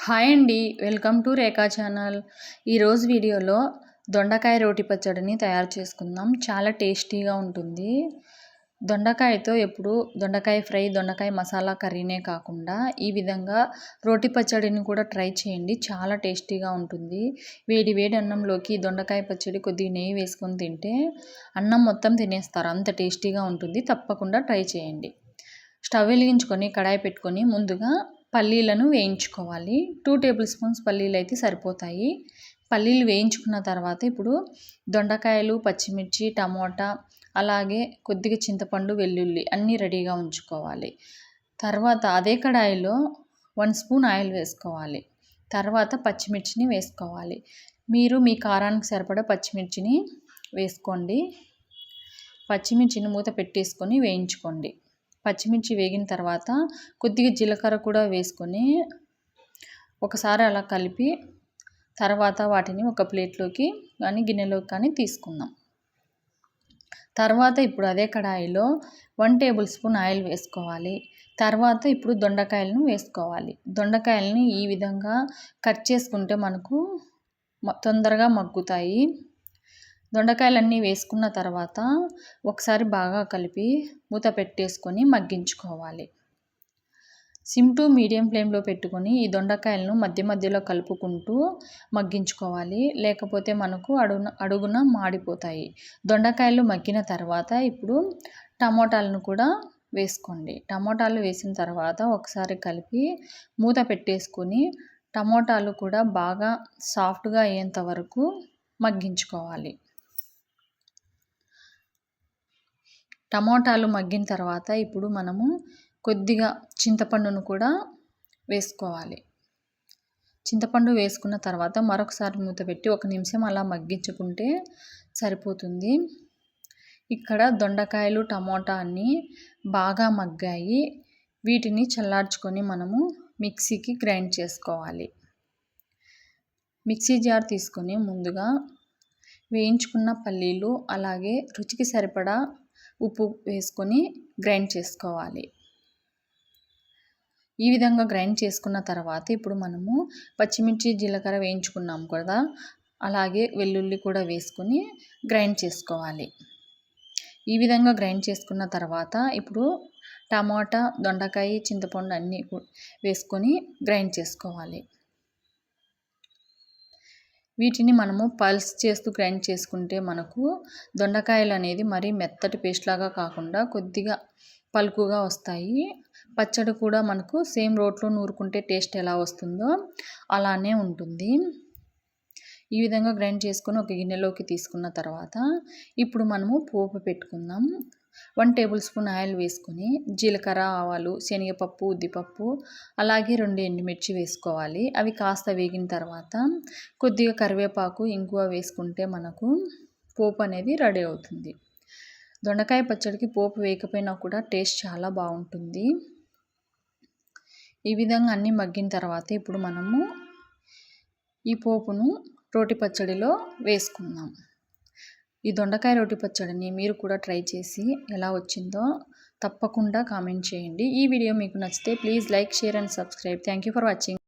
Hi అండి, welcome to Rekha channel. ఈరోజు వీడియోలో దొండకాయ రోటి పచ్చడిని తయారు చేసుకుందాం. చాలా టేస్టీగా ఉంటుంది. దొండకాయతో ఎప్పుడు దొండకాయ ఫ్రై, దొండకాయ మసాలా కర్రీనే కాకుండా ఈ విధంగా రోటి పచ్చడిని కూడా ట్రై చేయండి. చాలా టేస్టీగా ఉంటుంది. వేడి వేడి అన్నంలోకి దొండకాయ పచ్చడి కొద్దిగా నెయ్యి వేసుకొని తింటే అన్నం మొత్తం తినేస్తారు. అంత టేస్టీగా ఉంటుంది. తప్పకుండా ట్రై చేయండి. స్టవ్ వెలిగించుకొని కడాయి పెట్టుకొని ముందుగా పల్లీలను వేయించుకోవాలి. 2 టేబుల్ స్పూన్స్ పల్లీలు అయితే సరిపోతాయి. పల్లీలు వేయించుకున్న తర్వాత ఇప్పుడు దొండకాయలు, పచ్చిమిర్చి, టమోటా, అలాగే కొద్దిగా చింతపండు, వెల్లుల్లి అన్నీ రెడీగా ఉంచుకోవాలి. తర్వాత అదే కడాయిలో 1 స్పూన్ ఆయిల్ వేసుకోవాలి. తర్వాత పచ్చిమిర్చిని వేసుకోవాలి. మీరు మీ కారానికి సరిపడా పచ్చిమిర్చిని వేసుకోండి. పచ్చిమిర్చిని మూత పెట్టేసుకొని వేయించుకోండి. పచ్చిమిర్చి వేగిన తర్వాత కొద్దిగా జీలకర్ర కూడా వేసుకొని ఒకసారి అలా కలిపి తర్వాత వాటిని ఒక ప్లేట్లోకి కానీ గిన్నెలోకి కానీ తీసుకుందాం. తర్వాత ఇప్పుడు అదే కడాయిలో 1 టేబుల్ స్పూన్ ఆయిల్ వేసుకోవాలి. తర్వాత ఇప్పుడు దొండకాయలను వేసుకోవాలి. దొండకాయలని ఈ విధంగా కట్ చేసుకుంటే మనకు తొందరగా మగ్గుతాయి. దొండకాయలన్నీ వేసుకున్న తర్వాత ఒకసారి బాగా కలిపి మూత పెట్టేసుకొని మగ్గించుకోవాలి. సిమ్ టు మీడియం ఫ్లేమ్లో పెట్టుకొని ఈ దొండకాయలను మధ్య మధ్యలో కలుపుకుంటూ మగ్గించుకోవాలి. లేకపోతే మనకు అడుగున మాడిపోతాయి. దొండకాయలు మగ్గిన తర్వాత ఇప్పుడు టమోటాలను కూడా వేసుకోండి. టమోటాలు వేసిన తర్వాత ఒకసారి కలిపి మూత పెట్టేసుకొని టమోటాలు కూడా బాగా సాఫ్ట్గా అయ్యేంత వరకు మగ్గించుకోవాలి. టమోటాలు మగ్గిన తర్వాత ఇప్పుడు మనము కొద్దిగా చింతపండును కూడా వేసుకోవాలి. చింతపండు వేసుకున్న తర్వాత మరొకసారి మూత పెట్టి 1 నిమిషం అలా మగ్గించుకుంటే సరిపోతుంది. ఇక్కడ దొండకాయలు, టమోటా అన్నీ బాగా మగ్గాయి. వీటిని చల్లార్చుకొని మనము మిక్సీకి గ్రైండ్ చేసుకోవాలి. మిక్సీ జార్ తీసుకొని ముందుగా వేయించుకున్న పల్లీలు, అలాగే రుచికి సరిపడా ఉప్పు వేసుకొని గ్రైండ్ చేసుకోవాలి. ఈ విధంగా గ్రైండ్ చేసుకున్న తర్వాత ఇప్పుడు మనము పచ్చిమిర్చి, జీలకర్ర వేయించుకున్నాం కదా, అలాగే వెల్లుల్లి కూడా వేసుకొని గ్రైండ్ చేసుకోవాలి. ఈ విధంగా గ్రైండ్ చేసుకున్న తర్వాత ఇప్పుడు టమాటా, దొండకాయ, చింతపండు అన్నీ వేసుకొని గ్రైండ్ చేసుకోవాలి. వీటిని మనము పల్స్ చేస్తూ గ్రైండ్ చేసుకుంటే మనకు దొండకాయలు అనేది మరీ మెత్తటి పేస్ట్ లాగా కాకుండా కొద్దిగా పలుకుగా వస్తాయి. పచ్చడి కూడా మనకు సేమ్ రోట్లో నూరుకుంటే టేస్ట్ ఎలా వస్తుందో అలానే ఉంటుంది. ఈ విధంగా గ్రైండ్ చేసుకొని ఒక గిన్నెలోకి తీసుకున్న తర్వాత ఇప్పుడు మనము పోపు పెట్టుకుందాం. 1 టేబుల్ స్పూన్ ఆయిల్ వేసుకొని జీలకర్ర, ఆవాలు, శనగపప్పు, ఉద్దిపప్పు, అలాగే 2 ఎండుమిర్చి వేసుకోవాలి. అవి కాస్త వేగిన తర్వాత కొద్దిగా కరివేపాకు, ఇంగువ వేసుకుంటే మనకు పోపు అనేది రెడీ అవుతుంది. దొండకాయ పచ్చడికి పోపు వేయకపోయినా కూడా టేస్ట్ చాలా బాగుంటుంది. ఈ విధంగా అన్నీ మగ్గిన తర్వాత ఇప్పుడు మనము ఈ పోపును రోటి పచ్చడిలో వేసుకుందాం. ఈ దొండకాయ రోటి పచ్చడిని మీరు కూడా ట్రై చేసి ఎలా వచ్చిందో తప్పకుండా కామెంట్ చేయండి. ఈ వీడియో మీకు నచ్చితే please like, share and subscribe. Thank you for watching.